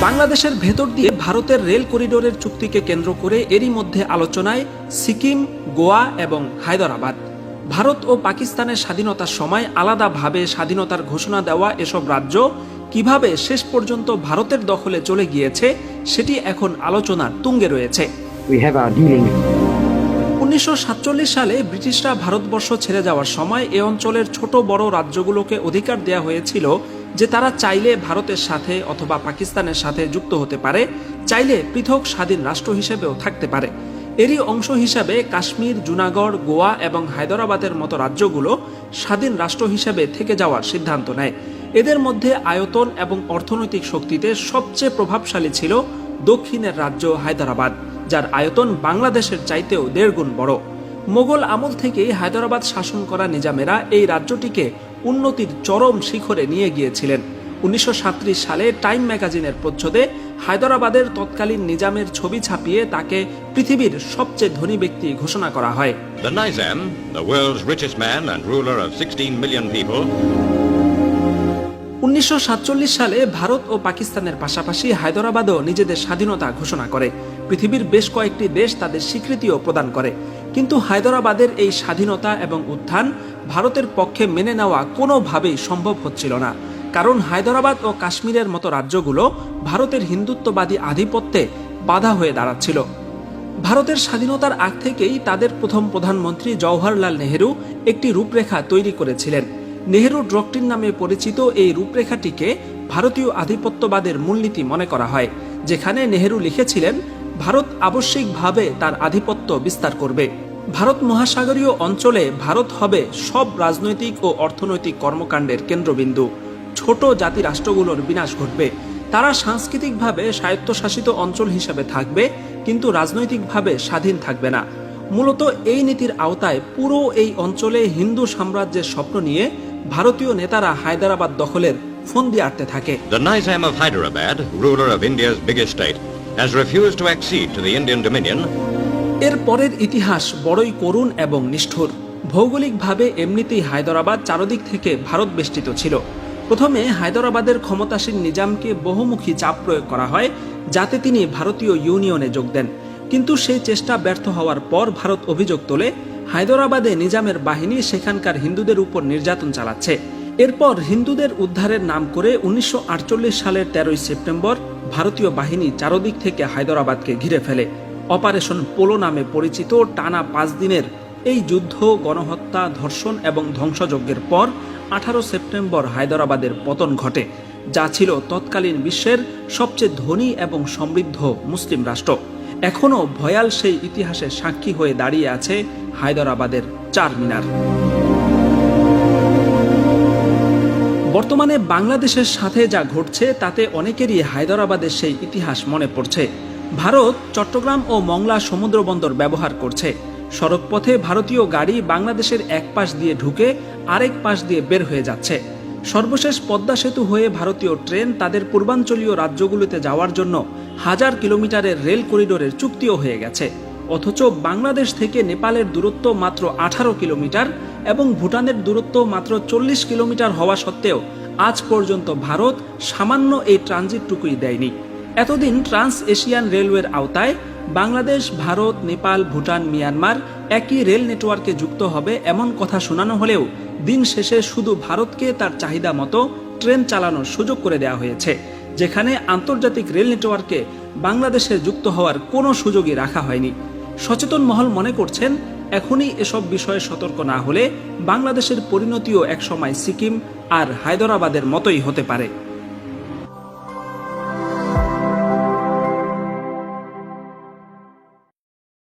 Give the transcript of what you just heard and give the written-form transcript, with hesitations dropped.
বাংলাদেশের ভেতর দিয়ে ভারতের রেল করিডোরের চুক্তিকে কেন্দ্র করে এরই মধ্যে আলোচনায় সিকিম, গোয়া এবং হায়দরাবাদ। ভারত ও পাকিস্তানের স্বাধীনতার সময় আলাদাভাবে স্বাধীনতার ঘোষণা দেওয়া এসব রাজ্য কিভাবে শেষ পর্যন্ত ভারতের দখলে চলে গিয়েছে সেটি এখন আলোচনার তুঙ্গে রয়েছে। 1947 সালে ব্রিটিশরা ভারতবর্ষ ছেড়ে যাওয়ার সময় এ অঞ্চলের ছোট বড় রাজ্যগুলোকে অধিকার দেয়া হয়েছিল যে তারা চাইলে ভারতের সাথে অথবা পাকিস্তানের সাথে যুক্ত হতে পারে, চাইলে পৃথক স্বাধীন রাষ্ট্র হিসেবেও থাকতে পারে। এরই অংশ হিসাবে কাশ্মীর, জুনাগড়, গোয়া এবং হায়দরাবাদের মতো রাজ্যগুলো স্বাধীন রাষ্ট্র হিসেবে থেকে যাওয়ার সিদ্ধান্ত নেয়। এদের মধ্যে আয়তন এবং অর্থনৈতিক শক্তিতে সবচেয়ে প্রভাবশালী ছিল দক্ষিণের রাজ্য হায়দরাবাদ, যার আয়তন বাংলাদেশের চাইতেও 1.5 গুণ বড়। মোগল আমল থেকেই হায়দরাবাদ শাসন করা নিজামেরা এই রাজ্যটিকে উন্নতির চরম শিখরে নিয়ে গিয়েছিলেন। 1937 সালে টাইম ম্যাগাজিনের প্রচ্ছদে হায়দরাবাদের তৎকালীন নিজামের ছবি ছাপিয়ে তাকে পৃথিবীর সবচেয়ে ধনী ব্যক্তি ঘোষণা করা হয়। The Nizam, the world's richest man and ruler of 16 million people. 1947 সালে ভারত ও পাকিস্তানের পাশাপাশি হায়দরাবাদও নিজেদের স্বাধীনতা ঘোষণা করে। পৃথিবীর বেশ কয়েকটি দেশ তাদের স্বীকৃতিও প্রদান করে। কিন্তু হায়দরাবাদের এই স্বাধীনতা এবং উত্থান ভারতের পক্ষে মেনে নেওয়া কোনোভাবেই সম্ভব হচ্ছিল না, কারণ হায়দরাবাদ ও কাশ্মীরের মতো রাজ্যগুলো ভারতের হিন্দুত্ববাদী আধিপত্যে বাধা হয়ে দাঁড়াচ্ছিল। ভারতের স্বাধীনতার আগ থেকেই তাদের প্রথম প্রধানমন্ত্রী জওহরলাল নেহেরু একটি রূপরেখা তৈরি করেছিলেন। নেহেরু ডক্ট্রিন নামে পরিচিত এই রূপরেখাটিকে ভারতীয় আধিপত্যবাদের মূলনীতি মনে করা হয়, যেখানে নেহেরু লিখেছিলেন ভারত আবশ্যিকভাবে তার আধিপত্য বিস্তার করবে। ভারত মহাসাগরীয় অঞ্চলে ভারত হবে সব রাজনৈতিক ও অর্থনৈতিক কর্মকাণ্ডের কেন্দ্রবিন্দু। ছোট জাতি রাষ্ট্রগুলোর বিনাশ ঘটবে। তারা সাংস্কৃতিকভাবে স্বায়ত্তশাসিত অঞ্চল হিসেবে থাকবে, কিন্তু রাজনৈতিকভাবে স্বাধীন থাকবে না। মূলত এই নীতির আওতায় পুরো এই অঞ্চলে হিন্দু সাম্রাজ্যের স্বপ্ন নিয়ে ভারতীয় নেতারা হায়দরাবাদ দখলের ফন্দি আটতে থাকে। The Nizam of Hyderabad, ruler of India's biggest state, has refused to accede to the Indian dominion. এর পরের ইতিহাস বড়ই করুণ এবং নিষ্ঠুর। ভৌগোলিকভাবে এমনিতেই হায়দরাবাদ চারদিক থেকে ভারত বেষ্টিত ছিল। প্রথমে হায়দরাবাদের ক্ষমতাসীন নিজামকে বহুমুখী চাপ প্রয়োগ করা হয় যাতে তিনি ভারতীয় ইউনিয়নে যোগ দেন, কিন্তু সেই চেষ্টা ব্যর্থ হওয়ার পর ভারত অভিযোগ তোলে হায়দরাবাদে নিজামের বাহিনী সেখানকার হিন্দুদের উপর নির্যাতন চালাচ্ছে। এরপর হিন্দুদের উদ্ধারের নাম করে 1948 সালের 13 সেপ্টেম্বর ভারতীয় বাহিনী চারদিক থেকে হায়দরাবাদকে ঘিরে ফেলে। অপারেশন পোলো নামে পরিচিত টানা 5 দিনের এই যুদ্ধ, গণহত্যা, ধর্ষণ এবং ধ্বংসযজ্ঞের পর 18 সেপ্টেম্বর হায়দরাবাদের পতন ঘটে, যা ছিল তৎকালীন বিশ্বের সবচেয়ে ধনী এবং সমৃদ্ধ মুসলিম রাষ্ট্র। এখনও ভয়াল সেই ইতিহাসের সাক্ষী হয়ে দাঁড়িয়ে আছে হায়দরাবাদের চারমিনার। বর্তমানে বাংলাদেশের সাথে যা ঘটছে তাতে অনেকেরই হায়দরাবাদের সেই ইতিহাস মনে পড়ছে। ভারত চট্টগ্রাম ও মংলা সমুদ্র বন্দর ব্যবহার করছে। সড়কপথে ভারতীয় গাড়ি বাংলাদেশের এক পাশ দিয়ে ঢুকে আরেক পাশ দিয়ে বের হয়ে যাচ্ছে। সর্বশেষ পদ্মা সেতু হয়ে ভারতীয় ট্রেন তাদের পূর্বাঞ্চলীয় রাজ্যগুলোতে যাওয়ার জন্য 1000 কিলোমিটারের রেল করিডোরের চুক্তিও হয়ে গেছে। অথচ বাংলাদেশ থেকে নেপালের দূরত্ব মাত্র 18 কিলোমিটার এবং ভুটানের দূরত্ব মাত্র 40 কিলোমিটার হওয়া সত্ত্বেও আজ পর্যন্ত ভারত সামান্য এই ট্রানজিটটুকুই দেয়নি। এতদিন ট্রান্স এশিয়ান রেলওয়ের আওতায় বাংলাদেশ, ভারত, নেপাল, ভুটান, মিয়ানমার একই রেল নেটওয়ার্কে যুক্ত হবে এমন কথা শোনানো হলেও দিন শেষে শুধু ভারতকে তার চাহিদা মতো ট্রেন চালানোর সুযোগ করে দেওয়া হয়েছে, যেখানে আন্তর্জাতিক রেল নেটওয়ার্কে বাংলাদেশের যুক্ত হওয়ার কোনো সুযোগই রাখা হয়নি। সচেতন মহল মনে করছেন এখনই এসব বিষয়ে সতর্ক না হলে বাংলাদেশের পরিণতিও একসময় সিকিম আর হায়দরাবাদের মতোই হতে পারে।